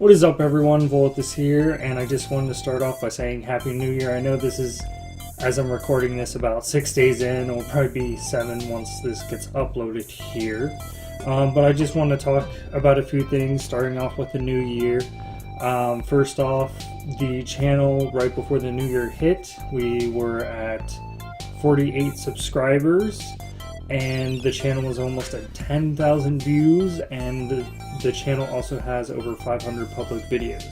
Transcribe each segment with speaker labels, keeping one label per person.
Speaker 1: What is up, everyone? Volathis here, and I just wanted to start off by saying Happy New Year. I know this is, as I'm recording this, about 6 days in. It will probably be 7 once this gets uploaded here. But I just want to talk about a few things, starting off with the new year. First off, the channel right before the new year hit, we were at 48 subscribers, and the channel was almost at 10,000 views, and the channel also has over 500 public videos.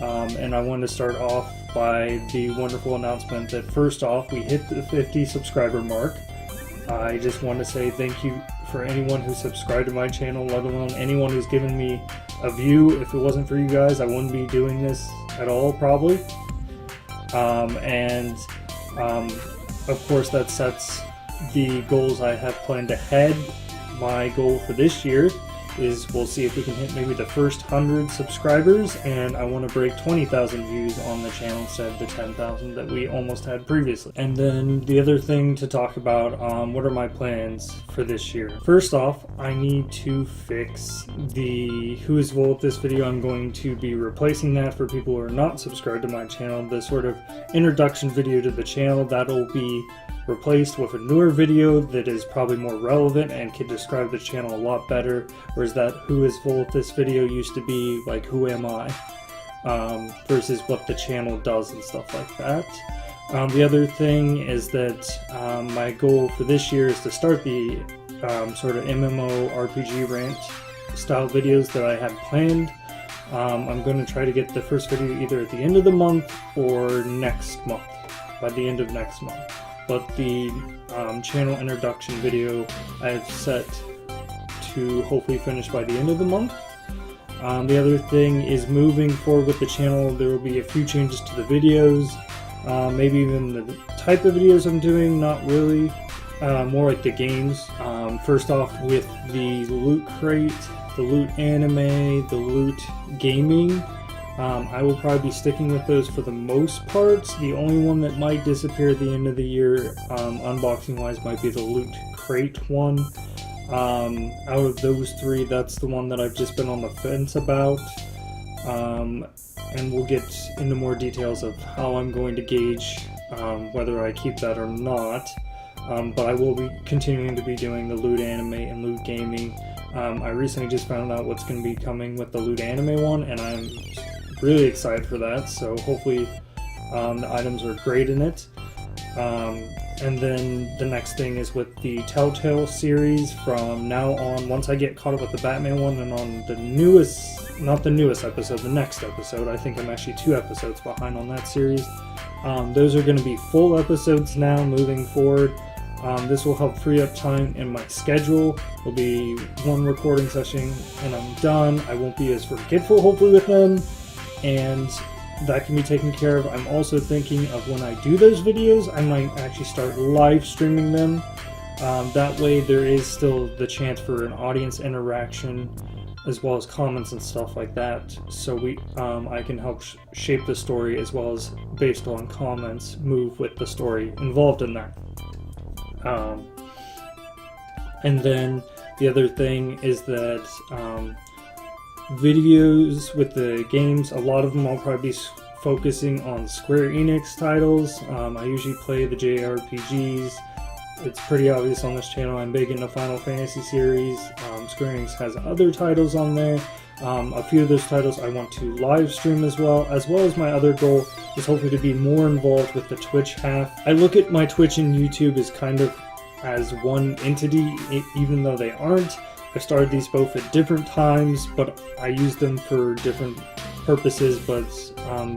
Speaker 1: And I wanted to start off by the wonderful announcement that first off, we hit the 50 subscriber mark. I just want to say thank you for anyone who subscribed to my channel, let alone anyone who's given me a view. If it wasn't for you guys, I wouldn't be doing this at all, probably. Of course, that sets the goals I have planned ahead. My goal for this year is we'll see if we can hit maybe the first 100 subscribers, and I want to break 20,000 views on the channel instead of the 10,000 that we almost had previously. And then the other thing to talk about, what are my plans for this year? First off, I need to fix the Who is Volathis video. I'm going to be replacing that for people who are not subscribed to my channel. The sort of introduction video to the channel, that'll be replaced with a newer video that is probably more relevant and can describe the channel a lot better, whereas that Who is Volathis video used to be like who am I, versus what the channel does and stuff like that. The other thing is that my goal for this year is to start the sort of MMO RPG rant style videos that I had planned. I'm going to try to get the first video either at the end of the month or next month, by the end of next month. But the channel introduction video I've set to hopefully finish by the end of the month. The other thing is moving forward with the channel, there will be a few changes to the videos, maybe even the type of videos I'm doing, not really, more like the games. First off, with the loot crate, the loot anime, the loot gaming, I will probably be sticking with those for the most part. The only one that might disappear at the end of the year, unboxing wise, might be the loot crate one. Out of those three, that's the one that I've just been on the fence about. And we'll get into more details of how I'm going to gauge whether I keep that or not. But I will be continuing to be doing the loot anime and loot gaming. I recently just found out what's going to be coming with the loot anime one, and I'm really excited for that, so hopefully the items are great in it. And then the next thing is with the Telltale series. From now on, once I get caught up with the Batman one and on the newest, not the newest episode, the next episode, I think I'm actually 2 episodes behind on that series. Those are going to be full episodes now moving forward. This will help free up time in my schedule. It'll be 1 recording session and I'm done. I won't be as forgetful hopefully with them, and that can be taken care of. I'm also thinking of when I do those videos, I might actually start live streaming them. That way there is still the chance for an audience interaction as well as comments and stuff like that. So I can help shape the story as well as, based on comments, move with the story involved in that. And then the other thing is that videos with the games, a lot of them I'll probably be focusing on Square Enix titles. I usually play the JRPGs. It's pretty obvious on this channel I'm big into Final Fantasy series. Square Enix has other titles on there. A few of those titles I want to live stream as well as my other goal is hopefully to be more involved with the Twitch half. I look at my Twitch and YouTube as kind of as one entity, even though they aren't. I've started these both at different times, but I use them for different purposes, but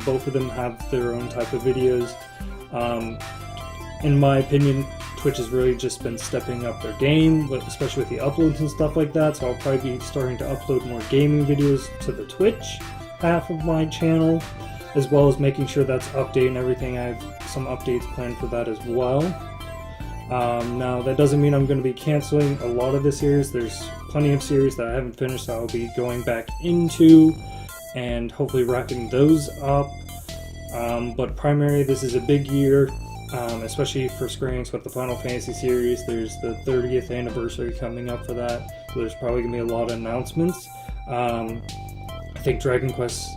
Speaker 1: both of them have their own type of videos. In my opinion, Twitch has really just been stepping up their game, especially with the uploads and stuff like that, so I'll probably be starting to upload more gaming videos to the Twitch half of my channel, as well as making sure that's updated and everything. I have some updates planned for that as well. Now, that doesn't mean I'm going to be canceling a lot of the series. There's plenty of series that I haven't finished that I'll be going back into and hopefully wrapping those up. But primarily, this is a big year, especially for Square Enix with the Final Fantasy series. There's the 30th anniversary coming up for that, so there's probably going to be a lot of announcements. think Dragon Quest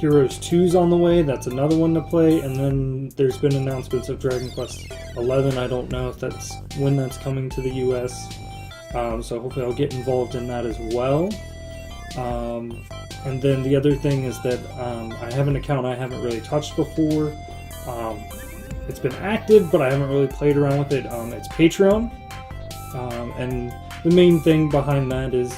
Speaker 1: Heroes 2's on the way. That's another one to play. And then there's been announcements of Dragon Quest 11. I don't know if when that's coming to the US. So hopefully I'll get involved in that as well. And then the other thing is that I have an account I haven't really touched before. It's been active, but I haven't really played around with it. It's Patreon. And the main thing behind that is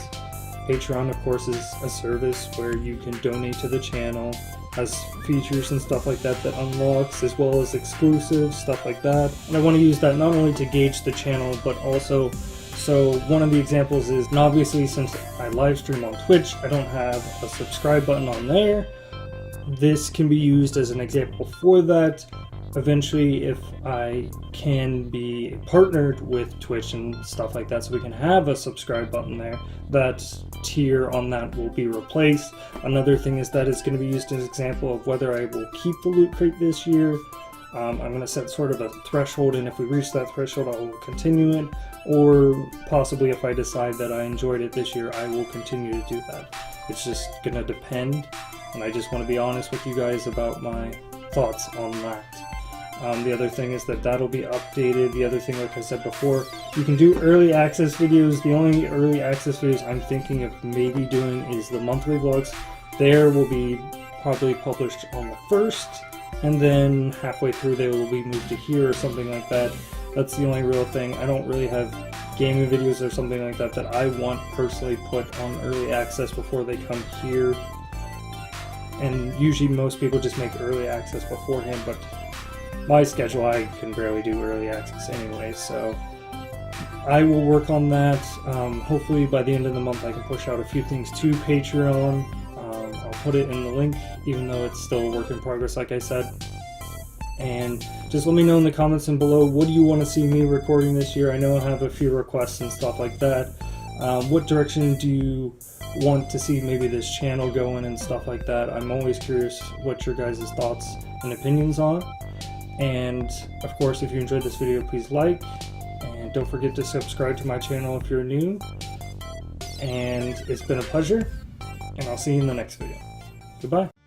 Speaker 1: Patreon, of course, is a service where you can donate to the channel, has features and stuff like that that unlocks, as well as exclusive stuff like that. And I want to use that not only to gauge the channel, but also, so one of the examples is, and obviously since I live stream on Twitch, I don't have a subscribe button on there. This can be used as an example for that. Eventually, if I can be partnered with Twitch and stuff like that, so we can have a subscribe button there, that tier on that will be replaced. Another thing is that it's going to be used as an example of whether I will keep the loot crate this year. I'm going to set sort of a threshold, and if we reach that threshold, I will continue it. Or possibly if I decide that I enjoyed it this year, I will continue to do that. It's just going to depend, and I just want to be honest with you guys about my thoughts on that. The other thing is that that'll be updated. The other thing, like I said before, you can do early access videos. The only early access videos I'm thinking of maybe doing is the monthly vlogs. There will be probably published on the 1st, and then halfway through they will be moved to here or something like that. That's the only real thing. I don't really have gaming videos or something like that that I want personally put on early access before they come here. And usually most people just make early access beforehand, but my schedule, I can barely do early access anyway, so I will work on that. Hopefully by the end of the month I can push out a few things to Patreon. I'll put it in the link, even though it's still a work in progress, like I said. And just let me know in the comments and below, what do you want to see me recording this year? I know I have a few requests and stuff like that. What direction do you want to see maybe this channel go in and stuff like that? I'm always curious what your guys' thoughts and opinions are. And of course, if you enjoyed this video, please like, and don't forget to subscribe to my channel if you're new. And it's been a pleasure, and I'll see you in the next video. Goodbye.